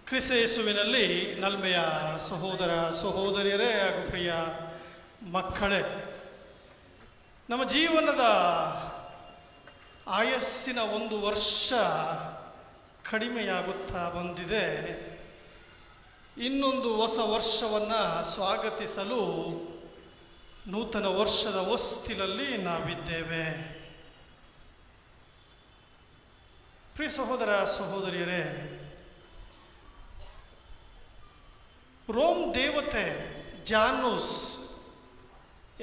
ಕ್ರಿಸ್ತ ಯೇಸುವಿನಲ್ಲಿ ನಲ್ಮೆಯ ಸಹೋದರ ಸಹೋದರಿಯರೇ ಹಾಗೂ ಪ್ರಿಯ ಮಕ್ಕಳೇ, ನಮ್ಮ ಜೀವನದ ಆಯಸ್ಸಿನ 1 ವರ್ಷ ಕಡಿಮೆಯಾಗುತ್ತಾ ಬಂದಿದೆ. ಇನ್ನೊಂದು ಹೊಸ ವರ್ಷವನ್ನು ಸ್ವಾಗತಿಸಲು ನೂತನ ವರ್ಷದ ಹೊಸ್ತಿಲಲ್ಲಿ ನಾವಿದ್ದೇವೆ. ಪ್ರಿಯ ಸಹೋದರ ಸಹೋದರಿಯರೇ, ರೋಮ್ ದೇವತೆ ಜಾನೂಸ್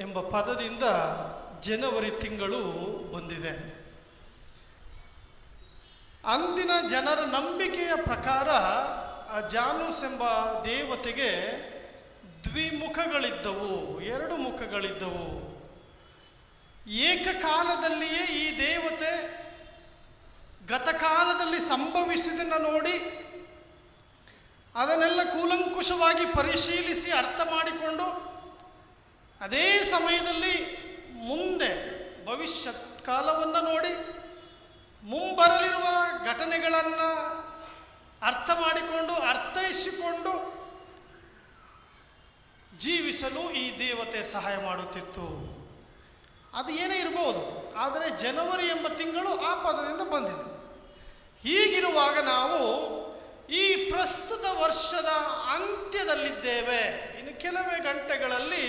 ಎಂಬ ಪದದಿಂದ ಜನವರಿ ತಿಂಗಳು ಬಂದಿದೆ. ಅಂದಿನ ಜನರ ನಂಬಿಕೆಯ ಪ್ರಕಾರ ಆ ಜಾನೂಸ್ ಎಂಬ ದೇವತೆಗೆ ದ್ವಿಮುಖಗಳಿದ್ದವು, 2 ಮುಖಗಳಿದ್ದವು. ಏಕಕಾಲದಲ್ಲಿಯೇ ಈ ದೇವತೆ ಗತಕಾಲದಲ್ಲಿ ಸಂಭವಿಸಿದ್ದನ್ನು ನೋಡಿ ಅದನ್ನೆಲ್ಲ ಕೂಲಂಕುಷವಾಗಿ ಪರಿಶೀಲಿಸಿ ಅರ್ಥ ಮಾಡಿಕೊಂಡು ಅದೇ ಸಮಯದಲ್ಲಿ ಮುಂದೆ ಭವಿಷ್ಯತ್ ಕಾಲವನ್ನು ನೋಡಿ ಮುಂಬರಲಿರುವ ಘಟನೆಗಳನ್ನು ಅರ್ಥ ಮಾಡಿಕೊಂಡು ಅರ್ಥೈಸಿಕೊಂಡು ಜೀವಿಸಲು ಈ ದೇವತೆ ಸಹಾಯ ಮಾಡುತ್ತಿತ್ತು. ಅದು ಏನೇ ಇರಬಹುದು, ಆದರೆ ಜನವರಿ ಎಂಬ ತಿಂಗಳು ಆ ಪದದಿಂದ ಬಂದಿದೆ. ಹೀಗಿರುವಾಗ ನಾವು ಈ ಪ್ರಸ್ತುತ ವರ್ಷದ ಅಂತ್ಯದಲ್ಲಿದ್ದೇವೆ. ಇನ್ನು ಕೆಲವೇ ಗಂಟೆಗಳಲ್ಲಿ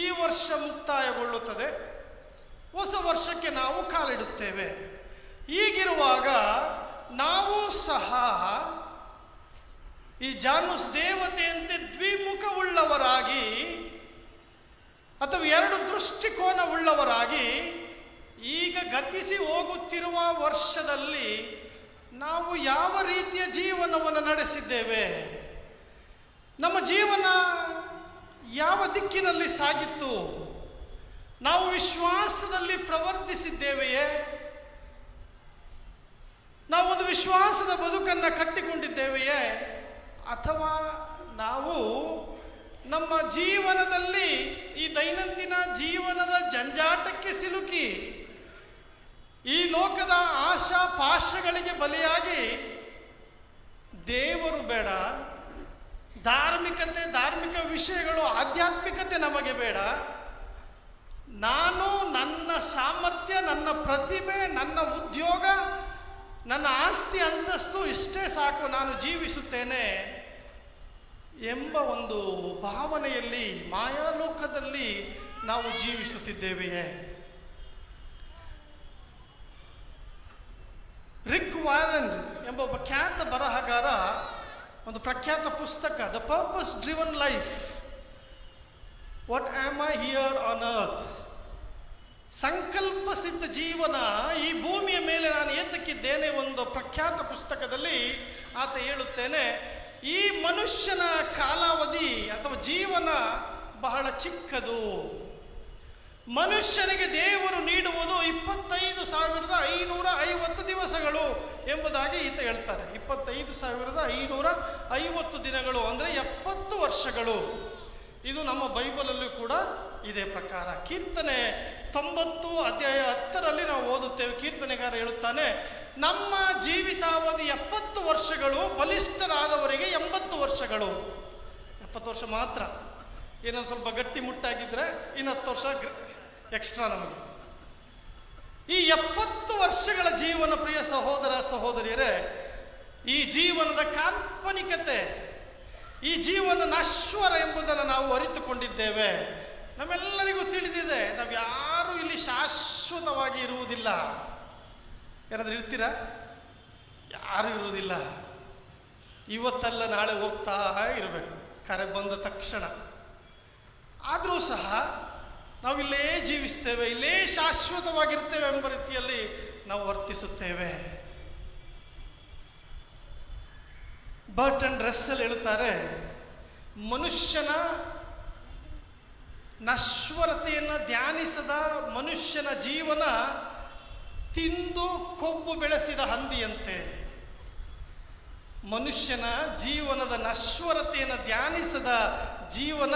ಈ ವರ್ಷ ಮುಕ್ತಾಯಗೊಳ್ಳುತ್ತದೆ, ಹೊಸ ವರ್ಷಕ್ಕೆ ನಾವು ಕಾಲಿಡುತ್ತೇವೆ. ಹೀಗಿರುವಾಗ ನಾವು ಸಹ ಈ ಜಾನೂಸ್ ದೇವತೆಯಂತೆ ದ್ವಿಮುಖವುಳ್ಳವರಾಗಿ ಅಥವಾ 2 ದೃಷ್ಟಿಕೋನವುಳ್ಳವರಾಗಿ ಈಗ ಗತಿಸಿ ಹೋಗುತ್ತಿರುವ ವರ್ಷದಲ್ಲಿ ನಾವು ಯಾವ ರೀತಿಯ ಜೀವನವನ್ನು ನಡೆಸಿದ್ದೇವೆ, ನಮ್ಮ ಜೀವನ ಯಾವ ದಿಕ್ಕಿನಲ್ಲಿ ಸಾಗಿತ್ತು, ನಾವು ವಿಶ್ವಾಸದಲ್ಲಿ ಪ್ರವರ್ತಿಸಿದ್ದೇವೆಯೇ, ನಾವೊಂದು ವಿಶ್ವಾಸದ ಬದುಕನ್ನು ಕಟ್ಟಿಕೊಂಡಿದ್ದೇವೆಯೇ, ಅಥವಾ ನಾವು ನಮ್ಮ ಜೀವನದಲ್ಲಿ ಈ ದೈನಂದಿನ ಜೀವನದ ಜಂಜಾಟಕ್ಕೆ ಸಿಲುಕಿ ಈ ಲೋಕದ ಆಶಾ ಪಾಶಗಳಿಗೆ ಬಲಿಯಾಗಿ ದೇವರು ಬೇಡ, ಧಾರ್ಮಿಕ ವಿಷಯಗಳು, ಆಧ್ಯಾತ್ಮಿಕತೆ ನಮಗೆ ಬೇಡ, ನಾನು ನನ್ನ ಸಾಮರ್ಥ್ಯ, ನನ್ನ ಪ್ರತಿಭೆ, ನನ್ನ ಉದ್ಯೋಗ, ನನ್ನ ಆಸ್ತಿ ಅಂತಸ್ತು ಇಷ್ಟೇ ಸಾಕು, ನಾನು ಜೀವಿಸುತ್ತೇನೆ ಎಂಬ ಒಂದು ಭಾವನೆಯಲ್ಲಿ, ಮಾಯಾಲೋಕದಲ್ಲಿ ನಾವು ಜೀವಿಸುತ್ತಿದ್ದೇವೆಯೇ? ರಿಕ್ ವಾರನ್ ಎಂಬ ಒಬ್ಬ ಖ್ಯಾತ ಬರಹಗಾರ ಒಂದು ಪ್ರಖ್ಯಾತ ಪುಸ್ತಕ the purpose driven life, what am I here on earth, ಸಂಕಲ್ಪ ಸಿದ್ಧ ಜೀವನ, ಈ ಭೂಮಿಯ ಮೇಲೆ ನಾನು ಏತಕ್ಕಿದ್ದೇನೆ, ಒಂದು ಪ್ರಖ್ಯಾತ ಪುಸ್ತಕದಲ್ಲಿ ಆತ ಹೇಳುತ್ತೇನೆ, ಈ ಮನುಷ್ಯನ ಕಾಲಾವಧಿ ಅಥವಾ ಜೀವನ ಬಹಳ ಚಿಕ್ಕದು. ಮನುಷ್ಯನಿಗೆ ದೇವರು ನೀಡುವುದು 25,550 ದಿವಸಗಳು ಎಂಬುದಾಗಿ ಈತ ಹೇಳ್ತಾರೆ. 25,550 ದಿನಗಳು ಅಂದರೆ 70 ವರ್ಷಗಳು. ಇದು ನಮ್ಮ ಬೈಬಲಲ್ಲೂ ಕೂಡ ಇದೇ ಪ್ರಕಾರ. ಕೀರ್ತನೆ 90 ಅಧ್ಯಾಯ 10ರಲ್ಲಿ ನಾವು ಓದುತ್ತೇವೆ. ಕೀರ್ತನೆಗಾರ ಹೇಳುತ್ತಾನೆ, ನಮ್ಮ ಜೀವಿತಾವಧಿ 70 ವರ್ಷಗಳು, ಬಲಿಷ್ಠರಾದವರಿಗೆ 80 ವರ್ಷಗಳು. 70 ವರ್ಷ ಮಾತ್ರ, ಏನೊಂದು ಸ್ವಲ್ಪ ಗಟ್ಟಿ ಮುಟ್ಟಾಗಿದ್ರೆ ಇನ್ನು 10 ವರ್ಷ ಎಕ್ಸ್ಟ್ರಾ ನಮಗೆ. ಈ 70 ವರ್ಷಗಳ ಜೀವನ, ಪ್ರಿಯ ಸಹೋದರ ಸಹೋದರಿಯರೇ, ಈ ಜೀವನದ ಕಾಲ್ಪನಿಕತೆ, ಈ ಜೀವನ ನಶ್ವರ ಎಂಬುದನ್ನು ನಾವು ಅರಿತುಕೊಂಡಿದ್ದೇವೆ. ನಮ್ಮೆಲ್ಲರಿಗೂ ತಿಳಿದಿದೆ, ನಾವು ಯಾರೂ ಇಲ್ಲಿ ಶಾಶ್ವತವಾಗಿ ಇರುವುದಿಲ್ಲ. ಯಾರಾದ್ರೂ ಇರ್ತೀರಾ? ಯಾರು ಇರುವುದಿಲ್ಲ. ಇವತ್ತಲ್ಲ ನಾಳೆ ಹೋಗ್ತಾ ಇರಬೇಕು, ಕರೆ ಬಂದ ತಕ್ಷಣ. ಆದರೂ ಸಹ ನಾವಿಲ್ಲೇ ಜೀವಿಸ್ತೇವೆ, ಇಲ್ಲೇ ಶಾಶ್ವತವಾಗಿರ್ತೇವೆ ಎಂಬ ರೀತಿಯಲ್ಲಿ ನಾವು ವರ್ತಿಸುತ್ತೇವೆ. ಬರ್ಟನ್ ರಸ್ಸೆಲ್ ಹೇಳುತ್ತಾರೆ, ಮನುಷ್ಯನ ನಶ್ವರತೆಯನ್ನು ಧ್ಯಾನಿಸದ ಮನುಷ್ಯನ ಜೀವನ ತಿಂದು ಕೊಬ್ಬು ಬೆಳೆಸಿದ ಹಂದಿಯಂತೆ. ಮನುಷ್ಯನ ಜೀವನದ ನಶ್ವರತೆಯನ್ನು ಧ್ಯಾನಿಸದ ಜೀವನ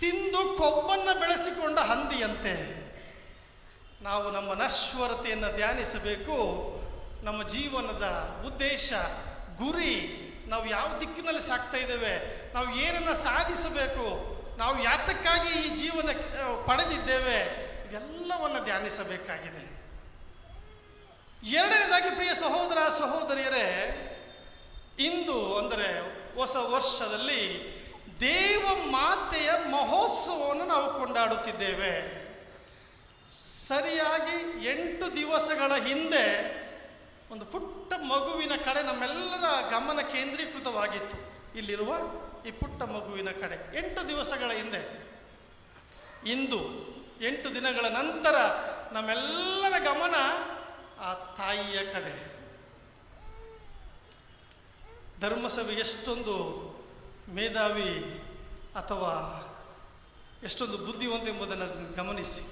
ತಿಂದು ಕೊಬ್ಬನ್ನು ಬೆಳೆಸಿಕೊಂಡ ಹಂದಿಯಂತೆ. ನಾವು ನಮ್ಮ ನಶ್ವರತೆಯನ್ನು ಧ್ಯಾನಿಸಬೇಕು. ನಮ್ಮ ಜೀವನದ ಉದ್ದೇಶ, ಗುರಿ, ನಾವು ಯಾವ ದಿಕ್ಕಿನಲ್ಲಿ ಸಾಗ್ತಾ ಇದ್ದೇವೆ, ನಾವು ಏನನ್ನು ಸಾಧಿಸಬೇಕು, ನಾವು ಯಾತಕ್ಕಾಗಿ ಈ ಜೀವನ ಪಡೆದಿದ್ದೇವೆ, ಇದೆಲ್ಲವನ್ನು ಧ್ಯಾನಿಸಬೇಕಾಗಿದೆ. ಎರಡನೇದಾಗಿ ಪ್ರಿಯ ಸಹೋದರ ಸಹೋದರಿಯರೇ, ಇಂದು ಅಂದರೆ ಹೊಸ ವರ್ಷದಲ್ಲಿ ದೇವ ಮಾತೆಯ ಮಹೋತ್ಸವವನ್ನು ನಾವು ಕೊಂಡಾಡುತ್ತಿದ್ದೇವೆ. ಸರಿಯಾಗಿ 8 ದಿವಸಗಳ ಹಿಂದೆ ಒಂದು ಪುಟ್ಟ ಮಗುವಿನ ಕಡೆ ನಮ್ಮೆಲ್ಲರ ಗಮನ ಕೇಂದ್ರೀಕೃತವಾಗಿತ್ತು. ಇಲ್ಲಿರುವ ಈ ಪುಟ್ಟ ಮಗುವಿನ ಕಡೆ 8 ದಿವಸಗಳ ಹಿಂದೆ. ಇಂದು 8 ದಿನಗಳ ನಂತರ ನಮ್ಮೆಲ್ಲರ ಗಮನ ಆ ತಾಯಿಯ ಕಡೆ. ಧರ್ಮಸಭೆ ಎಷ್ಟೊಂದು ಮೇಧಾವಿ ಅಥವಾ ಎಷ್ಟೊಂದು ಬುದ್ಧಿವಂತ ಎಂಬುದನ್ನು ಗಮನಿಸಿ.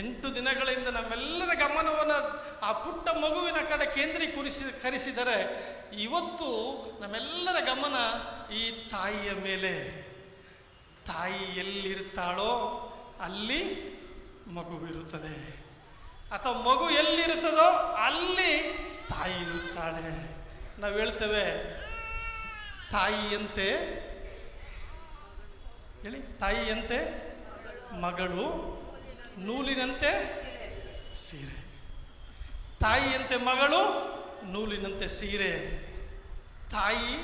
8 ದಿನಗಳಿಂದ ನಮ್ಮೆಲ್ಲರ ಗಮನವನ್ನು ಆ ಪುಟ್ಟ ಮಗುವಿನ ಕಡೆ ಕೇಂದ್ರೀಕರಿಸಿದರೆ ಇವತ್ತು ನಮ್ಮೆಲ್ಲರ ಗಮನ ಈ ತಾಯಿಯ ಮೇಲೆ. ತಾಯಿ ಎಲ್ಲಿರುತ್ತಾಳೋ ಅಲ್ಲಿ ಮಗುವಿರುತ್ತದೆ, ಅಥವಾ ಮಗು ಎಲ್ಲಿರುತ್ತದೋ ಅಲ್ಲಿ ತಾಯಿ ಇರುತ್ತಾಳೆ. ನಾವು ಹೇಳ್ತೇವೆ ತಾಯಿಯಂತೆ, ಹೇಳಿ, ತಾಯಿಯಂತೆ ಮಗಳು, ನೂಲಿನಂತೆ ಸೀರೆ. ತಾಯಿಯಂತೆ ಮಗಳು, ನೂಲಿನಂತೆ ಸೀರೆ. ತಾಯಿ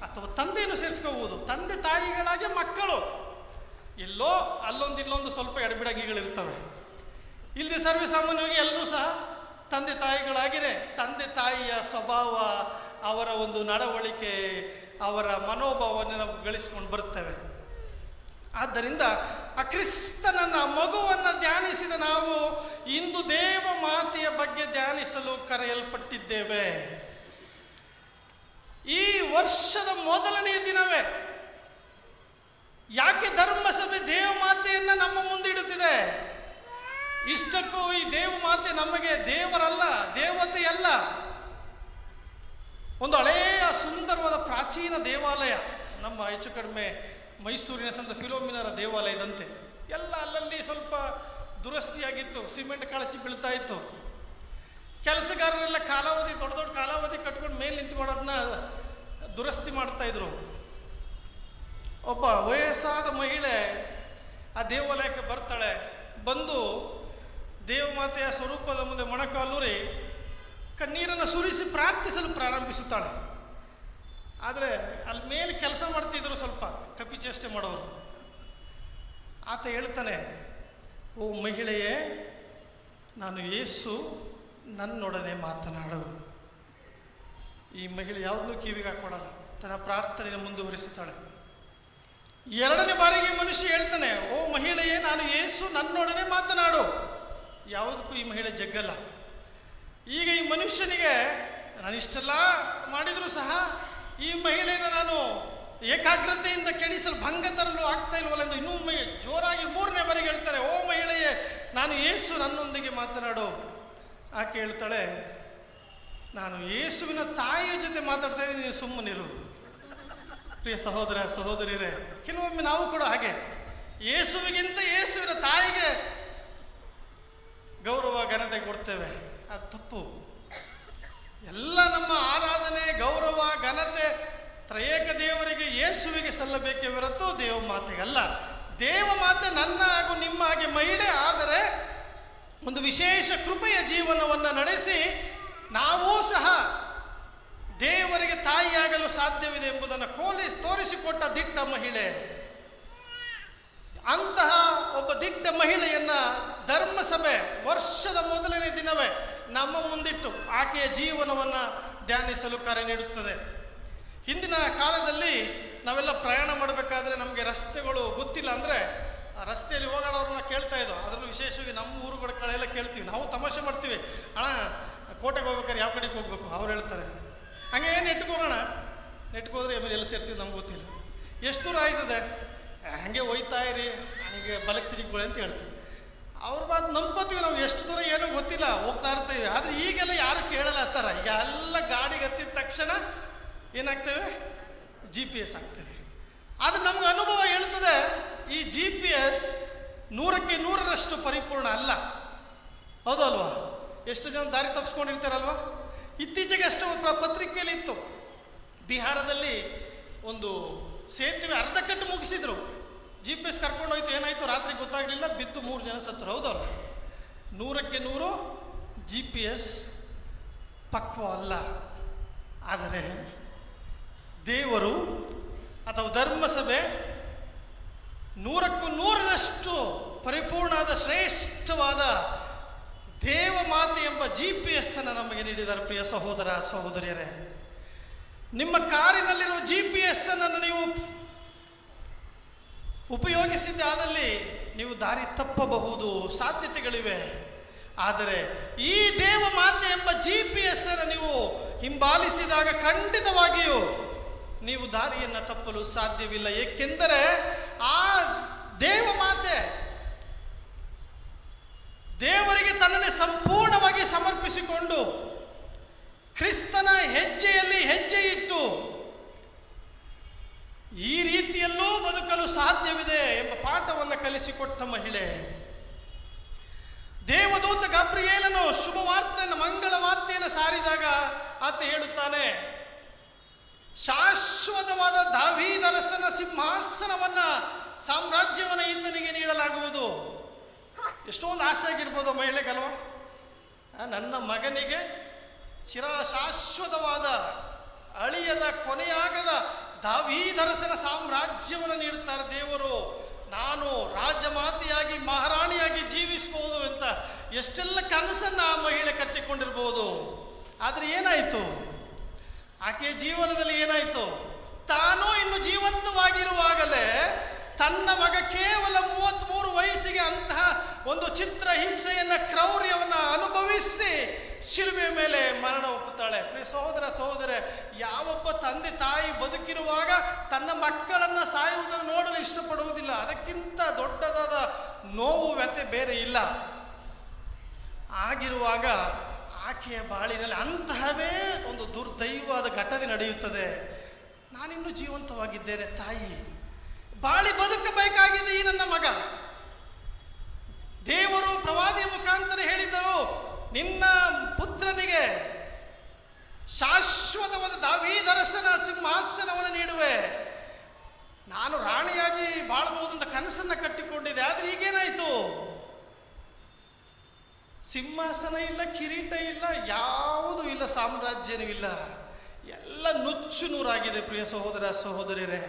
ಅಥವಾ ತಂದೆಯನ್ನು ಸೇರಿಸ್ಕೋಬಹುದು. ತಂದೆ ತಾಯಿಗಳಾಗಿ ಮಕ್ಕಳು ಎಲ್ಲೋ ಇಲ್ಲೊಂದು ಸ್ವಲ್ಪ ಎಡಬಿಡಗಿಗಳಿರ್ತವೆ. ಇಲ್ಲಿ ಸರ್ವೇ ಸಾಮಾನ್ಯವಾಗಿ ಎಲ್ಲರೂ ಸಹ ತಂದೆ ತಾಯಿಗಳಾಗಿದೆ. ತಂದೆ ತಾಯಿಯ ಸ್ವಭಾವ, ಅವರ ಒಂದು ನಡವಳಿಕೆ, ಅವರ ಮನೋಭಾವವನ್ನು ನಾವು ಗಳಿಸ್ಕೊಂಡು ಬರ್ತೇವೆ. ಆದ್ದರಿಂದ ಆ ಕ್ರಿಸ್ತನನ್ನ ಮಗುವನ್ನು ಧ್ಯಾನಿಸಿದ ನಾವು ಇಂದು ದೇವ ಮಾತೆಯ ಬಗ್ಗೆ ಧ್ಯಾನಿಸಲು ಕರೆಯಲ್ಪಟ್ಟಿದ್ದೇವೆ. ಈ ವರ್ಷದ ಮೊದಲನೆಯ ದಿನವೇ. ಯಾಕೆ ಧರ್ಮಸಭೆ ದೇವಮಾತೆಯನ್ನ ನಮ್ಮ ಮುಂದಿಡುತ್ತಿದೆ? ಇಷ್ಟಕ್ಕೂ ಈ ದೇವಮಾತೆ ನಮಗೆ ದೇವರಲ್ಲ, ದೇವತೆಯಲ್ಲ. ಒಂದು ಹಳೆಯ ಸುಂದರವಾದ ಪ್ರಾಚೀನ ದೇವಾಲಯ, ನಮ್ಮ ಹೆಚ್ಚು ಕಡಿಮೆ ಮೈಸೂರಿನ ಸಂತ ಫಿಲೋಮಿನರ ದೇವಾಲಯದಂತೆ. ಎಲ್ಲ ಅಲ್ಲಲ್ಲಿ ಸ್ವಲ್ಪ ದುರಸ್ತಿಯಾಗಿತ್ತು, ಸಿಮೆಂಟ್ ಕಳಚಿ ಬೀಳ್ತಾ ಇತ್ತು. ಕೆಲಸಗಾರರೆಲ್ಲ ಕಾಲಾವಧಿ, ದೊಡ್ಡ ದೊಡ್ಡ ಕಾಲಾವಧಿ ಕಟ್ಕೊಂಡು ಮೇಲೆ ನಿಂತ್ಕೊಳ್ಳೋದನ್ನ ದುರಸ್ತಿ ಮಾಡ್ತಾ ಇದ್ರು. ಒಬ್ಬ ವಯಸ್ಸಾದ ಮಹಿಳೆ ಆ ದೇವಾಲಯಕ್ಕೆ ಬರ್ತಾಳೆ. ಬಂದು ದೇವಮಾತೆಯ ಸ್ವರೂಪದ ಮುಂದೆ ಮೊಣಕಾಲೂರಿ ಕಣ್ಣೀರನ್ನು ಸುರಿಸಿ ಪ್ರಾರ್ಥಿಸಲು ಪ್ರಾರಂಭಿಸುತ್ತಾಳೆ. ಆದರೆ ಅಲ್ಲಿ ಮೇಲೆ ಕೆಲಸ ಮಾಡ್ತಿದ್ರು ಸ್ವಲ್ಪ ಕಪಿಚೇಷ್ಟೆ ಮಾಡೋರು. ಆತ ಹೇಳ್ತಾನೆ, ಓ ಮಹಿಳೆಯೇ, ನಾನು ಯೇಸು ನನ್ನೊಡನೆ ಮಾತನಾಡು. ಈ ಮಹಿಳೆ ಯಾವುದೂ ಕಿವಿಗೆ ಹಾಕೊಡಲ್ಲ, ತನ್ನ ಪ್ರಾರ್ಥನೆಯನ್ನು ಮುಂದುವರಿಸುತ್ತಾಳೆ. ಎರಡನೇ ಬಾರಿಗೆ ಮನುಷ್ಯ ಹೇಳ್ತಾನೆ, ಓ ಮಹಿಳೆಯೇ, ನಾನು ಯೇಸು ನನ್ನೊಡನೆ ಮಾತನಾಡು. ಯಾವುದಕ್ಕೂ ಈ ಮಹಿಳೆ ಜಗ್ಗಲ್ಲ. ಈಗ ಈ ಮನುಷ್ಯನಿಗೆ ನಾನು ಇಷ್ಟೆಲ್ಲ ಮಾಡಿದರೂ ಸಹ ಈ ಮಹಿಳೆಯನ್ನು ನಾನು ಏಕಾಗ್ರತೆಯಿಂದ ಕೆಡಿಸಲು, ಭಂಗ ತರಲು ಆಗ್ತಾ ಇಲ್ವಲ್ಲ ಎಂದು ಇನ್ನೂ ಜೋರಾಗಿ 3ನೇ ಬಾರಿಗೆ ಹೇಳ್ತಾರೆ, ಓ ಮಹಿಳೆಯೇ, ನಾನು ಯೇಸು ನನ್ನೊಂದಿಗೆ ಮಾತನಾಡು. ಆಕೆ ಹೇಳ್ತಾಳೆ, ನಾನು ಯೇಸುವಿನ ತಾಯಿಯ ಜೊತೆ ಮಾತಾಡ್ತಾ ಇದ್ದೀನಿ, ನೀವು ಸುಮ್ಮನಿರು. ಪ್ರಿಯ ಸಹೋದರ ಸಹೋದರಿಯರೇ, ಕೆಲವೊಮ್ಮೆ ನಾವು ಕೂಡ ಹಾಗೆ ಯೇಸುವಿಗಿಂತ ಯೇಸುವಿನ ತಾಯಿಗೆ ಗೌರವ ಘನತೆ ಕೊಡ್ತೇವೆ. ಅದು ತಪ್ಪು. ಎಲ್ಲ ನಮ್ಮ ಆರಾಧನೆ, ಗೌರವ, ಘನತೆ ತ್ರಯೇಕ ದೇವರಿಗೆ, ಯೇಸುವಿಗೆ ಸಲ್ಲಬೇಕೇ ಹೊರತು ದೇವ ಮಾತೆಗಲ್ಲ. ದೇವ ಮಾತೆ ನನ್ನ ಹಾಗೂ ನಿಮ್ಮ ಹಾಗೆ ಮಹಿಳೆ, ಆದರೆ ಒಂದು ವಿಶೇಷ ಕೃಪೆಯ ಜೀವನವನ್ನು ನಡೆಸಿ ನಾವೂ ಸಹ ದೇವರಿಗೆ ತಾಯಿಯಾಗಲು ಸಾಧ್ಯವಿದೆ ಎಂಬುದನ್ನು ತೋರಿಸಿಕೊಟ್ಟ ದಿಟ್ಟ ಮಹಿಳೆ. ಅಂತಹ ಒಬ್ಬ ದಿಟ್ಟ ಮಹಿಳೆಯನ್ನ ಧರ್ಮಸಭೆ ವರ್ಷದ ಮೊದಲನೇ ದಿನವೇ ನಮ್ಮ ಮುಂದಿಟ್ಟು ಆಕೆಯ ಜೀವನವನ್ನು ಧ್ಯಾನಿಸಲು ಕರೆ ನೀಡುತ್ತದೆ. ಹಿಂದಿನ ಕಾಲದಲ್ಲಿ ನಾವೆಲ್ಲ ಪ್ರಯಾಣ ಮಾಡಬೇಕಾದ್ರೆ ನಮಗೆ ರಸ್ತೆಗಳು ಗೊತ್ತಿಲ್ಲ ಅಂದರೆ ಆ ರಸ್ತೆಯಲ್ಲಿ ಹೋಗೋಣವ್ರನ್ನ ಕೇಳ್ತಾ ಇದ್ದೋ. ಅದರಲ್ಲೂ ವಿಶೇಷವಾಗಿ ನಮ್ಮ ಊರುಗಳ ಕಡೆಯೆಲ್ಲ ಕೇಳ್ತೀವಿ. ನಾವು ತಮಾಷೆ ಮಾಡ್ತೀವಿ, ಅಣ್ಣ ಕೋಟೆಗೆ ಹೋಗ್ಬೇಕಾದ್ರೆ ಯಾವ ಕಡೆಗೆ ಹೋಗ್ಬೇಕು ಅವ್ರು ಹೇಳ್ತಾರೆ. ಹಂಗೆ ನೆಟ್ಕೋಗೋಣ, ನೆಟ್ಕೋದ್ರೆ ಆಮೇಲೆ ಎಲ್ಲಿ ಸೇರ್ತೀವಿ ನಮ್ಗೆ ಗೊತ್ತಿಲ್ಲ. ಎಷ್ಟು ದೂರ ಆಯ್ತದೆ, ಹಾಗೆ ಹೋಯ್ತಾ ಇರಿ, ಹಂಗೆ ಬಲಕ್ಕೆ ತಿರುಗಿಕೊಳ್ಳಿ ಅಂತ ಹೇಳ್ತೀವಿ. ಅವ್ರ ಮಾತು ನಂಬ್ಕೋತೀವಿ ನಾವು. ಎಷ್ಟು ದೂರ ಏನೋ ಗೊತ್ತಿಲ್ಲ, ಹೋಗ್ತಾ ಇರ್ತೀವಿ. ಆದರೆ ಈಗೆಲ್ಲ ಯಾರು ಕೇಳಲ್ಲ ಅಂತಾರ. ಈಗ ಎಲ್ಲ ಗಾಡಿಗೆ ಹತ್ತಿದ ತಕ್ಷಣ ಏನಾಗ್ತೇವೆ, GPS ಆಗ್ತೇವೆ. ಆದರೆ ನಮ್ಗೆ ಅನುಭವ ಹೇಳ್ತದೆ, ಈ GPS 100ಕ್ಕೆ 100ರಷ್ಟು ಪರಿಪೂರ್ಣ ಅಲ್ಲ. ಹೌದು ಅಲ್ವಾ? ಎಷ್ಟು ಜನ ದಾರಿ ತಪ್ಪಿಸ್ಕೊಂಡಿರ್ತಾರಲ್ವ? ಇತ್ತೀಚೆಗೆ ಅಷ್ಟು ಪತ್ರಿಕೆಯಲ್ಲಿ ಇತ್ತು, ಬಿಹಾರದಲ್ಲಿ ಒಂದು ಸೇತುವೆ ಅರ್ಧಕಟ್ಟು ಮುಗಿಸಿದ್ರು. GPS ಕರ್ಕೊಂಡೋಯ್ತು, ಏನಾಯ್ತು ರಾತ್ರಿ ಗೊತ್ತಾಗಲಿಲ್ಲ, ಬಿದ್ದು 3 ಜನ ಸತ್ತರು. ಹೌದಲ್ಲ? 100ಕ್ಕೆ 100 GPS ಪಕ್ವ ಅಲ್ಲ. ಆದರೆ ದೇವರು ಅಥವಾ ಧರ್ಮಸಭೆ 100ಕ್ಕೂ 100ರಷ್ಟು ಪರಿಪೂರ್ಣವಾದ ಶ್ರೇಷ್ಠವಾದ ದೇವಮಾತೆ ಎಂಬ GPS ಅನ್ನು ನಮಗೆ ನೀಡಿದ್ದಾರೆ. ಪ್ರಿಯ ಸಹೋದರ ಸಹೋದರಿಯರೇ, ನಿಮ್ಮ ಕಾರಿನಲ್ಲಿರುವ GPS ಅನ್ನು ನೀವು ಉಪಯೋಗಿಸಿದ್ದಾದಲ್ಲಿ ನೀವು ದಾರಿ ತಪ್ಪಬಹುದು, ಸಾಧ್ಯತೆಗಳಿವೆ. ಆದರೆ ಈ ದೇವಮಾತೆ ಎಂಬ GPS ಅನ್ನು ನೀವು ಹಿಂಬಾಲಿಸಿದಾಗ ಖಂಡಿತವಾಗಿಯೂ ನೀವು ದಾರಿಯನ್ನು ತಪ್ಪಲು ಸಾಧ್ಯವಿಲ್ಲ. ಏಕೆಂದರೆ ಆ ದೇವಮಾತೆ ದೇವರಿಗೆ ತನ್ನನ್ನೇ ಸಂಪೂರ್ಣವಾಗಿ ಸಮರ್ಪಿಸಿಕೊಂಡು ಕ್ರಿಸ್ತನ ಹೆಜ್ಜೆಯಲ್ಲಿ ಹೆಜ್ಜೆ ಇಟ್ಟು ಈ ರೀತಿಯಲ್ಲೂ ಬದುಕಲು ಸಾಧ್ಯವಿದೆ ಎಂಬ ಪಾಠವನ್ನು ಕಲಿಸಿಕೊಟ್ಟ ಮಹಿಳೆ. ದೇವದೂತ ಗಬ್ರಿಯೇಲನು ಶುಭವಾರ್ತೆಯನ್ನು, ಮಂಗಳ ವಾರ್ತೆಯನ್ನು ಸಾರಿದಾಗ ಆತ ಹೇಳುತ್ತಾನೆ, ಶಾಶ್ವತವಾದ ದಾವೀದರಸನ ಸಿಂಹಾಸನವನ್ನ, ಸಾಮ್ರಾಜ್ಯವನ್ನ ಈತನಿಗೆ ನೀಡಲಾಗುವುದು. ಎಷ್ಟೊಂದು ಆಸೆ ಆಗಿರ್ಬೋದು ಮಹಿಳೆಗಲ್ವ? ನನ್ನ ಮಗನಿಗೆ ಶಾಶ್ವತವಾದ ಅಳಿಯದ ಕೊನೆಯಾಗದ ದಾವೀದರಸನ ಸಾಮ್ರಾಜ್ಯವನ್ನು ನೀಡುತ್ತಾರೆ ದೇವರು. ನಾನು ರಾಜಮಾತೆಯಾಗಿ ಮಹಾರಾಣಿಯಾಗಿ ಜೀವಿಸಬಹುದು ಅಂತ ಎಷ್ಟೆಲ್ಲ ಕನಸನ್ನು ಆ ಮಹಿಳೆ ಕಟ್ಟಿಕೊಂಡಿರ್ಬೋದು. ಆದರೆ ಏನಾಯಿತು? ಆಕೆಯ ಜೀವನದಲ್ಲಿ ಏನಾಯಿತು? ತಾನು ಇನ್ನು ಜೀವಂತವಾಗಿರುವಾಗಲೇ ತನ್ನ ಮಗ ಕೇವಲ 33 ವಯಸ್ಸಿಗೆ ಅಂತಹ ಒಂದು ಚಿತ್ರ ಹಿಂಸೆಯನ್ನ, ಕ್ರೌರ್ಯವನ್ನ ಅನುಭವಿಸಿ ಶಿಲುಬೆಯ ಮೇಲೆ ಮರಣ ಒಪ್ಪುತ್ತಾಳೆ. ಸಹೋದರ ಸಹೋದರ, ಯಾವೊಬ್ಬ ತಂದೆ ತಾಯಿ ಬದುಕಿರುವಾಗ ತನ್ನ ಮಕ್ಕಳನ್ನ ಸಾಯುವುದನ್ನು ನೋಡಲು ಇಷ್ಟಪಡುವುದಿಲ್ಲ. ಅದಕ್ಕಿಂತ ದೊಡ್ಡದಾದ ನೋವು ವ್ಯಥೆ ಬೇರೆ ಇಲ್ಲ. ಆಗಿರುವಾಗ ಆಕೆಯ ಬಾಳಿನಲ್ಲಿ ಅಂತಹವೇ ಒಂದು ದುರ್ದೈವಾದ ಘಟನೆ ನಡೆಯುತ್ತದೆ. ನಾನಿನ್ನೂ ಜೀವಂತವಾಗಿದ್ದೇನೆ, ತಾಯಿ ಬಾಳಿ ಬದುಕಬೇಕಾಗಿದೆ ಈ ನನ್ನ ಮಗ. ದೇವರು ಪ್ರವಾದಿಯ ಮುಖಾಂತರ ಹೇಳಿದ್ದರು, ನಿನ್ನ ಪುತ್ರನಿಗೆ ಶಾಶ್ವತವಾದ ದಾವೀದರಸನ ಸಿಂಹಾಸನವನ್ನು ನೀಡುವೆ, ನಾನು ರಾಣಿಯಾಗಿ ಬಾಳಬಹುದು ಅಂತ ಕನಸನ್ನ ಕಟ್ಟಿಕೊಂಡಿದ್ದೆ. ಆದ್ರೆ ಈಗೇನಾಯ್ತು? ಸಿಂಹಾಸನ ಇಲ್ಲ, ಕಿರೀಟ ಇಲ್ಲ, ಯಾವುದೂ ಇಲ್ಲ, ಸಾಮ್ರಾಜ್ಯನೂ ಇಲ್ಲ, ಎಲ್ಲ ನುಚ್ಚು ನೂರಾಗಿದೆ. ಪ್ರಿಯ ಸಹೋದರ ಸಹೋದರಿಯರೇ,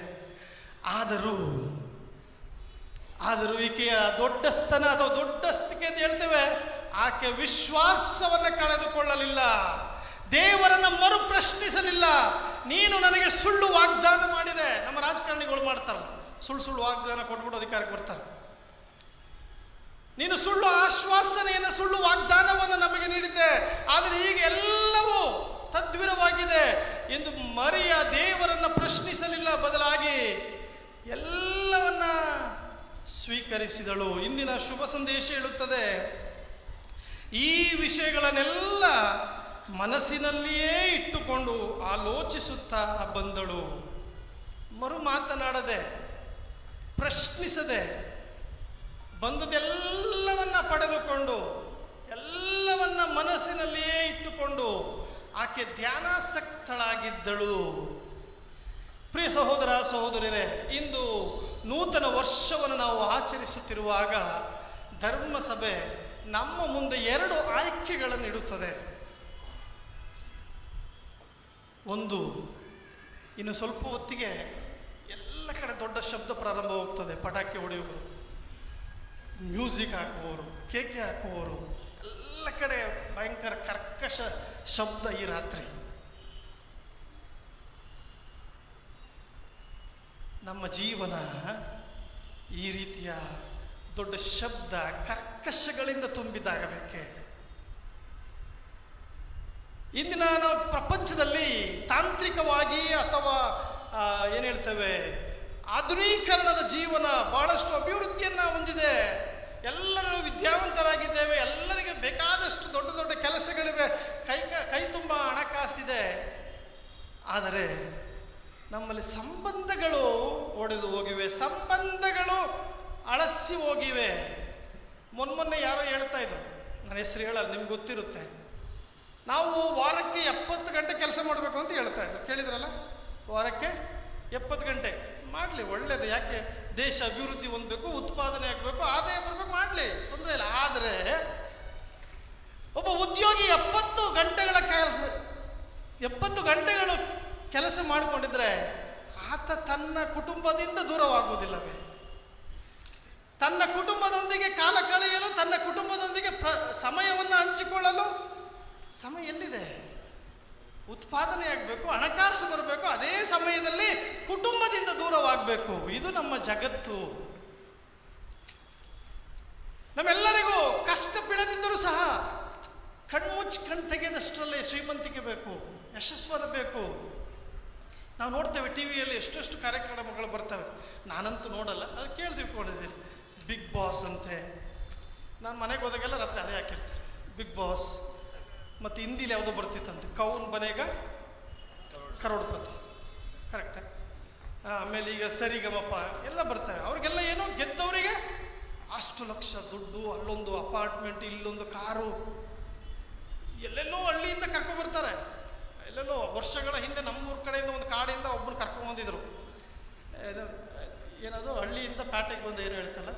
ಆದರೂ ಈಕೆಯ ದೊಡ್ಡಸ್ತನ ಅಥವಾ ದೊಡ್ಡಸ್ತಿಕೆ ಅಂತ ಹೇಳ್ತೇವೆ, ಆಕೆ ವಿಶ್ವಾಸವನ್ನು ಕಳೆದುಕೊಳ್ಳಲಿಲ್ಲ, ದೇವರನ್ನ ಮರು ಪ್ರಶ್ನಿಸಲಿಲ್ಲ. ನೀನು ನನಗೆ ಸುಳ್ಳು ವಾಗ್ದಾನ ಮಾಡಿದೆ. ನಮ್ಮ ರಾಜಕಾರಣಿಗಳು ಮಾಡ್ತಾರೆ, ಸುಳ್ಳು ವಾಗ್ದಾನ ಕೊಟ್ಬಿಟ್ಟು ಅಧಿಕಾರಕ್ಕೆ ಬರ್ತಾರೆ. ನೀನು ಸುಳ್ಳು ಆಶ್ವಾಸನೆಯನ್ನು, ಸುಳ್ಳು ವಾಗ್ದಾನವನ್ನು ನಮಗೆ ನೀಡಿದ್ದೆ, ಆದರೆ ಈಗ ಎಲ್ಲವೂ ತದ್ವಿರವಾಗಿದೆ ಎಂದು ಮರಿಯ ದೇವರನ್ನ ಪ್ರಶ್ನಿಸಲಿಲ್ಲ, ಬದಲಾಗಿ ಎಲ್ಲವನ್ನ ಸ್ವೀಕರಿಸಿದಳು. ಇಂದಿನ ಶುಭ ಸಂದೇಶ ಹೇಳುತ್ತದೆ, ಈ ವಿಷಯಗಳನ್ನೆಲ್ಲ ಮನಸ್ಸಿನಲ್ಲಿಯೇ ಇಟ್ಟುಕೊಂಡು ಆಲೋಚಿಸುತ್ತಾ ಬಂದಳು. ಮರು ಮಾತನಾಡದೆ, ಪ್ರಶ್ನಿಸದೆ, ಬಂದದೆಲ್ಲವನ್ನ ಪಡೆದುಕೊಂಡು ಎಲ್ಲವನ್ನ ಮನಸ್ಸಿನಲ್ಲಿಯೇ ಇಟ್ಟುಕೊಂಡು ಆಕೆ ಧ್ಯಾನಾಸಕ್ತಳಾಗಿದ್ದಳು. ಪ್ರಿಯ ಸಹೋದರ ಸಹೋದರಿಯರೇ, ಇಂದು ನೂತನ ವರ್ಷವನ್ನು ನಾವು ಆಚರಿಸುತ್ತಿರುವಾಗ ಧರ್ಮಸಭೆ ನಮ್ಮ ಮುಂದೆ 2 ಆಯ್ಕೆಗಳನ್ನು ಇಡುತ್ತದೆ. ಒಂದು, ಇನ್ನು ಸ್ವಲ್ಪ ಹೊತ್ತಿಗೆ ಎಲ್ಲ ಕಡೆ ದೊಡ್ಡ ಶಬ್ದ ಪ್ರಾರಂಭವಾಗ್ತದೆ. ಪಟಾಕಿ ಹೊಡೆಯುವರು, ಮ್ಯೂಸಿಕ್ ಹಾಕುವವರು, ಕೇಕೆ ಹಾಕುವವರು, ಎಲ್ಲ ಕಡೆ ಭಯಂಕರ ಕರ್ಕಶ ಶಬ್ದ ಈ ರಾತ್ರಿ. ನಮ್ಮ ಜೀವನ ಈ ರೀತಿಯ ದೊಡ್ಡ ಶಬ್ದ ಕರ್ಕಶಗಳಿಂದ ತುಂಬಿದಾಗಬೇಕೆ? ಇಂದಿನ ನಾವು ಪ್ರಪಂಚದಲ್ಲಿ ತಾಂತ್ರಿಕವಾಗಿ ಅಥವಾ ಏನು ಹೇಳ್ತೇವೆ, ಆಧುನೀಕರಣದ ಜೀವನ ಬಹಳಷ್ಟು ಅಭಿವೃದ್ಧಿಯನ್ನು ಹೊಂದಿದೆ. ಎಲ್ಲರೂ ವಿದ್ಯಾವಂತರಾಗಿದ್ದೇವೆ, ಎಲ್ಲರಿಗೆ ಬೇಕಾದಷ್ಟು ದೊಡ್ಡ ದೊಡ್ಡ ಕೆಲಸಗಳಿವೆ, ಕೈ ತುಂಬ ಹಣಕಾಸಿದೆ. ಆದರೆ ನಮ್ಮಲ್ಲಿ ಸಂಬಂಧಗಳು ಒಡೆದು ಹೋಗಿವೆ, ಸಂಬಂಧಗಳು ಅಳಸಿ ಹೋಗಿವೆ. ಮೊನ್ನೆ ಯಾರೋ ಹೇಳ್ತಾ ಇದ್ರು, ನನ್ನ ಹೆಸರು ಹೇಳಲ್ಲ, ನಿಮ್ಗೆ ಗೊತ್ತಿರುತ್ತೆ, ನಾವು ವಾರಕ್ಕೆ 70 ಗಂಟೆ ಕೆಲಸ ಮಾಡಬೇಕು ಅಂತ ಹೇಳ್ತಾ ಇದ್ರು. ಕೇಳಿದ್ರಲ್ಲ? ವಾರಕ್ಕೆ 70 ಗಂಟೆ ಮಾಡಲಿ, ಒಳ್ಳೇದು. ಯಾಕೆ? ದೇಶ ಅಭಿವೃದ್ಧಿ ಹೊಂದಬೇಕು, ಉತ್ಪಾದನೆ ಆಗಬೇಕು, ಆದಾಯ ಬರಬೇಕು, ಮಾಡಲಿ, ತೊಂದರೆ ಇಲ್ಲ. ಆದರೆ ಒಬ್ಬ ಉದ್ಯೋಗಿ 70 ಗಂಟೆಗಳು ಕೆಲಸ ಮಾಡಿಕೊಂಡಿದ್ರೆ ಆತ ತನ್ನ ಕುಟುಂಬದಿಂದ ದೂರವಾಗುವುದಿಲ್ಲವೇ? ತನ್ನ ಕುಟುಂಬದೊಂದಿಗೆ ಕಾಲ ಕಳೆಯಲು, ತನ್ನ ಕುಟುಂಬದೊಂದಿಗೆ ಸಮಯವನ್ನು ಹಂಚಿಕೊಳ್ಳಲು ಸಮಯ ಎಲ್ಲಿದೆ? ಉತ್ಪಾದನೆ ಆಗಬೇಕು, ಹಣಕಾಸು ಬರಬೇಕು, ಅದೇ ಸಮಯದಲ್ಲಿ ಕುಟುಂಬದಿಂದ ದೂರವಾಗಬೇಕು. ಇದು ನಮ್ಮ ಜಗತ್ತು. ನಮ್ಮೆಲ್ಲರಿಗೂ ಕಷ್ಟ ಬೀಳದಿದ್ದರೂ ಸಹ ಕಣ್ಮುಚ್ಚಿ ಕಣ್ ತೆಗೆದಷ್ಟರಲ್ಲಿ ಶ್ರೀಮಂತಿಕೆ ಬೇಕು, ಯಶಸ್ವರ ಬೇಕು. ನಾವು ನೋಡ್ತೇವೆ ಟಿವಿಯಲ್ಲಿ ಎಷ್ಟೆಷ್ಟು ಕಾರ್ಯಕ್ರಮಗಳು ಬರ್ತವೆ. ನಾನಂತೂ ನೋಡಲ್ಲ, ಅದು ಕೇಳಿ ತಿಳ್ಕೊಂಡಿದ್ದೀನಿ. ಬಿಗ್ ಬಾಸ್ ಅಂತೆ. ನಾನು ಮನೆಗೆ ಹೋದಾಗೆಲ್ಲ ರಾತ್ರಿ ಅದೇ ಹಾಕಿರ್ತಾರೆ, ಬಿಗ್ ಬಾಸ್. ಮತ್ತು ಹಿಂದಿಲಿ ಯಾವುದೋ ಬರ್ತಿತ್ತಂತೆ, ಕೌನ್ ಬನೇಗ ಕರೋಡ್ಪತಿ, ಕರೆಕ್ಟ? ಆಮೇಲೆ ಈಗ ಸರಿಗಮಪ ಎಲ್ಲ ಬರ್ತವೆ. ಅವ್ರಿಗೆಲ್ಲ ಏನೋ ಗೆದ್ದವರಿಗೆ ಅಷ್ಟು ಲಕ್ಷ ದುಡ್ಡು, ಅಲ್ಲೊಂದು ಅಪಾರ್ಟ್ಮೆಂಟ್, ಇಲ್ಲೊಂದು ಕಾರು, ಎಲ್ಲೆಲ್ಲೋ ಹಳ್ಳಿಯಿಂದ ಕರ್ಕೊಂಡ್ಬರ್ತಾರೆ. ಎಲ್ಲೆಲ್ಲೋ ವರ್ಷಗಳ ಹಿಂದೆ ನಮ್ಮೂರ ಕಡೆಯಿಂದ ಒಂದು ಕಾಡಿಂದ ಒಬ್ಬರು ಕರ್ಕೊಂಡ್ಬಂದಿದ್ರು. ಏನದು ಹಳ್ಳಿಯಿಂದ ಪ್ಯಾಟೆಗೆ ಬಂದು ಏನು ಹೇಳ್ತಲ್ಲ,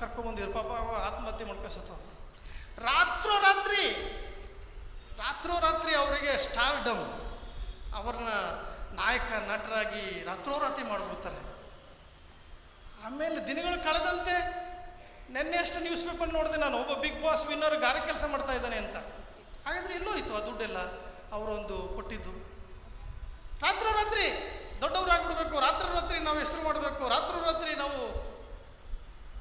ಕರ್ಕೊಂಡ್ಬಂದಿದ್ರು. ಪಾಪ ಆತ್ಮಹತ್ಯೆ ಮಾಡ್ಕೊಸತ್ತ. ರಾತ್ರೋರಾತ್ರಿ ಅವರಿಗೆ ಸ್ಟಾರ್ಡಮ್, ಅವ್ರನ್ನ ನಾಯಕ ನಟರಾಗಿ ರಾತ್ರೋರಾತ್ರಿ ಮಾಡಿಬಿಡ್ತಾರೆ. ಆಮೇಲೆ ದಿನಗಳು ಕಳೆದಂತೆ ನಿನ್ನೆ ಅಷ್ಟು ನ್ಯೂಸ್ ಪೇಪರ್ ನೋಡಿದೆ ನಾನು, ಒಬ್ಬ ಬಿಗ್ ಬಾಸ್ ವಿನ್ನರ್ ಗಾರೆ ಕೆಲಸ ಮಾಡ್ತಾ ಇದ್ದಾನೆ ಅಂತ. ಹಾಗಾದ್ರೆ ಎಲ್ಲೋ ಇತ್ತು ಆ ದುಡ್ಡೆಲ್ಲ ಅವರೊಂದು ಕೊಟ್ಟಿದ್ದು. ರಾತ್ರೋರಾತ್ರಿ ದೊಡ್ಡವರಾಗ್ಬಿಡ್ಬೇಕು, ರಾತ್ರೋರಾತ್ರಿ ನಾವು ಹೆಸರು ಮಾಡಬೇಕು, ರಾತ್ರೋರಾತ್ರಿ ನಾವು.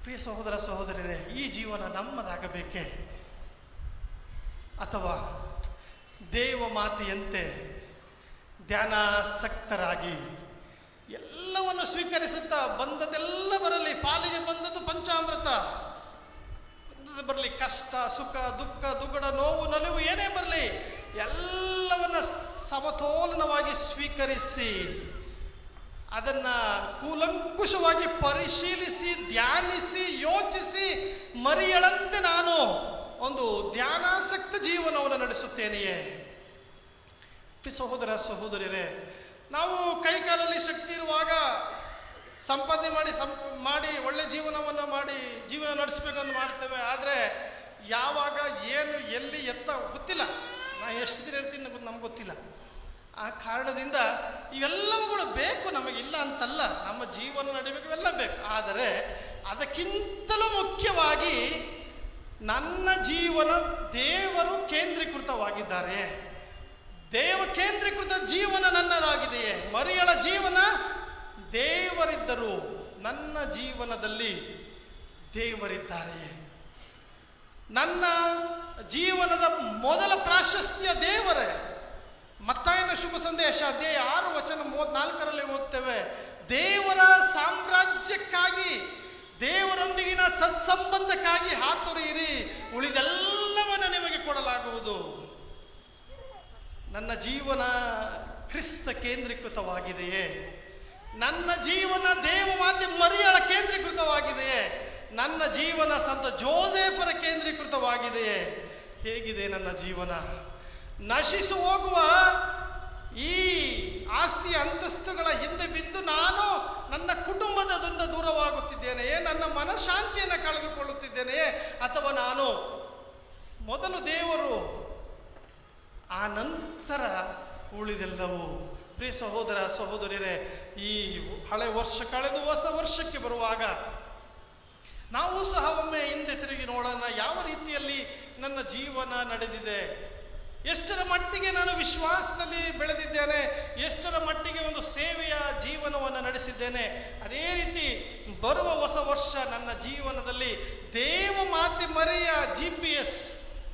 ಪ್ರಿಯ ಸಹೋದರ ಸಹೋದರಿಯರೇ, ಈ ಜೀವನ ನಮ್ಮದಾಗಬೇಕೇ? ಅಥವಾ ದೇವ ಮಾತೆಯಂತೆ ಧ್ಯಾನಾಸಕ್ತರಾಗಿ ಎಲ್ಲವನ್ನು ಸ್ವೀಕರಿಸುತ್ತಾ ಬಂದದೆಲ್ಲ ಬರಲಿ, ಪಾಲಿಗೆ ಬಂದದ್ದು ಪಂಚಾಮೃತ, ಬರಲಿ ಕಷ್ಟ ಸುಖ ದುಃಖ ದುಗ್ಗಡ ನೋವು ನಲಿವು ಏನೇ ಬರಲಿ ಎಲ್ಲವನ್ನ ಸಮತೋಲನವಾಗಿ ಸ್ವೀಕರಿಸಿ ಅದನ್ನು ಕೂಲಂಕುಷವಾಗಿ ಪರಿಶೀಲಿಸಿ ಧ್ಯಾನಿಸಿ ಯೋಚಿಸಿ ಮರಿಯಳಂತೆ ನಾನು ಒಂದು ಧ್ಯಾನಾಸಕ್ತ ಜೀವನವನ್ನು ನಡೆಸುತ್ತೇನೆಯೇ? ಸಹೋದರ ಸಹೋದರಿಯರೇ, ನಾವು ಕೈಕಾಲಲ್ಲಿ ಶಕ್ತಿ ಇರುವಾಗ ಸಂಪಾದನೆ ಮಾಡಿ ಒಳ್ಳೆ ಜೀವನವನ್ನು ಮಾಡಿ ಜೀವನ ನಡೆಸಬೇಕಂತ ಮಾಡ್ತೇವೆ. ಆದರೆ ಯಾವಾಗ ಏನು ಎಲ್ಲಿ ಎತ್ತ ಗೊತ್ತಿಲ್ಲ, ನಾ ಎಷ್ಟು ದಿನ ಇರ್ತೀನಿ ನಮ್ಗೆ ಗೊತ್ತಿಲ್ಲ. ಆ ಕಾರಣದಿಂದ ಇವೆಲ್ಲವುಗಳು ಬೇಕು, ನಮಗಿಲ್ಲ ಅಂತಲ್ಲ, ನಮ್ಮ ಜೀವನ ನಡಿಬೇಕು, ಇವೆಲ್ಲ ಬೇಕು. ಆದರೆ ಅದಕ್ಕಿಂತಲೂ ಮುಖ್ಯವಾಗಿ ನನ್ನ ಜೀವನ ದೇವರು ಕೇಂದ್ರೀಕೃತವಾಗಿದ್ದಾರೆ. ದೇವ ಕೇಂದ್ರೀಕೃತ ಜೀವನ ನನ್ನದಾಗಿದೆಯೇ? ಮರಿಯಳ ಜೀವನ ದೇವರಿದ್ದರು, ನನ್ನ ಜೀವನದಲ್ಲಿ ದೇವರಿದ್ದಾರೆಯೇ? ನನ್ನ ಜೀವನದ ಮೊದಲ ಪ್ರಾಶಸ್ತ್ಯ ದೇವರೇ. ಮತ್ತಾಯನ ಶುಭ ಸಂದೇಶ ಅಧ್ಯಾಯ 6 ವಚನ 34ರಲ್ಲಿ ಓದ್ತೇವೆ, ದೇವರ ಸಾಮ್ರಾಜ್ಯಕ್ಕಾಗಿ ದೇವರೊಂದಿಗಿನ ಸತ್ಸಂಬಂಧಕ್ಕಾಗಿ ಹಾತೊರೆಯಿರಿ, ಉಳಿದೆಲ್ಲವನ್ನು ನಿಮಗೆ ಕೊಡಲಾಗುವುದು. ನನ್ನ ಜೀವನ ಕ್ರಿಸ್ತ ಕೇಂದ್ರೀಕೃತವಾಗಿದೆಯೇ? ನನ್ನ ಜೀವನ ದೇವಮಾತೆ ಮರಿಯಳ ಕೇಂದ್ರೀಕೃತವಾಗಿದೆಯೇ? ನನ್ನ ಜೀವನ ಸಂತ ಜೋಸೆಫರ ಕೇಂದ್ರೀಕೃತವಾಗಿದೆಯೇ? ಹೇಗಿದೆ ನನ್ನ ಜೀವನ? ನಶಿಸು ಹೋಗುವ ಈ ಆಸ್ತಿ ಅಂತಸ್ತುಗಳ ಹಿಂದೆ ಬಿದ್ದು ನಾನು ನನ್ನ ಕುಟುಂಬದಿಂದ ದೂರವಾಗುತ್ತಿದ್ದೇನೆಯೇ? ನನ್ನ ಮನಃಶಾಂತಿಯನ್ನು ಕಳೆದುಕೊಳ್ಳುತ್ತಿದ್ದೇನೆಯೇ? ಅಥವಾ ನಾನು ಮೊದಲು ದೇವರು, ಆ ನಂತರ ಉಳಿದೆಲ್ಲವೂ? ಪ್ರಿಯ ಸಹೋದರ ಸಹೋದರಿಯರೇ, ಈ ಹಳೆ ವರ್ಷ ಕಳೆದು ಹೊಸ ವರ್ಷಕ್ಕೆ ಬರುವಾಗ ನಾವು ಸಹ ಒಮ್ಮೆ ಹಿಂದೆ ತಿರುಗಿ ನೋಡೋಣ, ಯಾವ ರೀತಿಯಲ್ಲಿ ನನ್ನ ಜೀವನ ನಡೆದಿದೆ, ಎಷ್ಟರ ಮಟ್ಟಿಗೆ ನಾನು ವಿಶ್ವಾಸದಲ್ಲಿ ಬೆಳೆದಿದ್ದೇನೆ, ಎಷ್ಟರ ಮಟ್ಟಿಗೆ ಒಂದು ಸೇವೆಯ ಜೀವನವನ್ನು ನಡೆಸಿದ್ದೇನೆ. ಅದೇ ರೀತಿ ಬರುವ ಹೊಸ ವರ್ಷ ನನ್ನ ಜೀವನದಲ್ಲಿ ದೇವ ಮಾತೆ ಮರಿಯ GPS,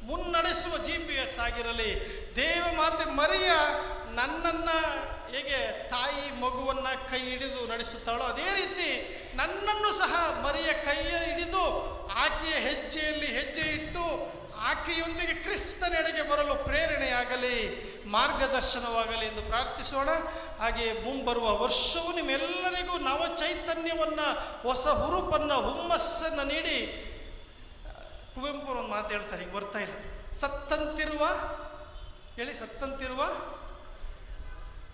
ಮುನ್ನಡೆಸುವ GPS ಆಗಿರಲಿ. ದೇವ ಮಾತೆ ಮರಿಯ ನನ್ನನ್ನು ಹೇಗೆ ತಾಯಿ ಮಗುವನ್ನು ಕೈ ಹಿಡಿದು ನಡೆಸುತ್ತಾಳೋ ಅದೇ ರೀತಿ ನನ್ನನ್ನು ಸಹ ಮರಿಯ ಕೈಯ ಹಿಡಿದು ಆಕೆಯ ಹೆಜ್ಜೆಯಲ್ಲಿ ಹೆಜ್ಜೆ ಇಟ್ಟು ಆಕೆಯೊಂದಿಗೆ ಕ್ರಿಸ್ತನೆಡೆಗೆ ಬರಲು ಪ್ರೇರಣೆಯಾಗಲಿ, ಮಾರ್ಗದರ್ಶನವಾಗಲಿ ಎಂದು ಪ್ರಾರ್ಥಿಸೋಣ. ಹಾಗೆ ಮುಂಬರುವ ವರ್ಷವು ನಿಮ್ಮೆಲ್ಲರಿಗೂ ನವ ಚೈತನ್ಯವನ್ನು, ಹೊಸ ಹುರುಪನ್ನು, ಹುಮ್ಮಸ್ಸನ್ನು ನೀಡಿ, ಕುವೆಂಪು ಒಂದು ಮಾತು ಹೇಳ್ತಾರೆ, ಈಗ ಬರ್ತಾ ಇಲ್ಲ, ಸತ್ತಂತಿರುವ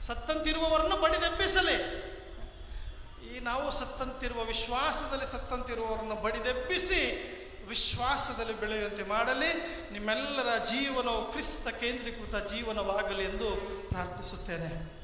ಸತ್ತಂತಿರುವವರನ್ನು ಬಡಿದೆಬ್ಬಿಸಲಿ. ಈ ನಾವು ಸತ್ತಂತಿರುವ ವಿಶ್ವಾಸದಲ್ಲಿ ಸತ್ತಂತಿರುವವರನ್ನು ಬಡಿದೆಬ್ಬಿಸಿ ವಿಶ್ವಾಸದಲ್ಲಿ ಬೆಳೆಯುವಂತೆ ಮಾಡಲಿ. ನಿಮ್ಮೆಲ್ಲರ ಜೀವನವು ಕ್ರಿಸ್ತ ಕೇಂದ್ರೀಕೃತ ಜೀವನವಾಗಲಿ ಎಂದು ಪ್ರಾರ್ಥಿಸುತ್ತೇನೆ.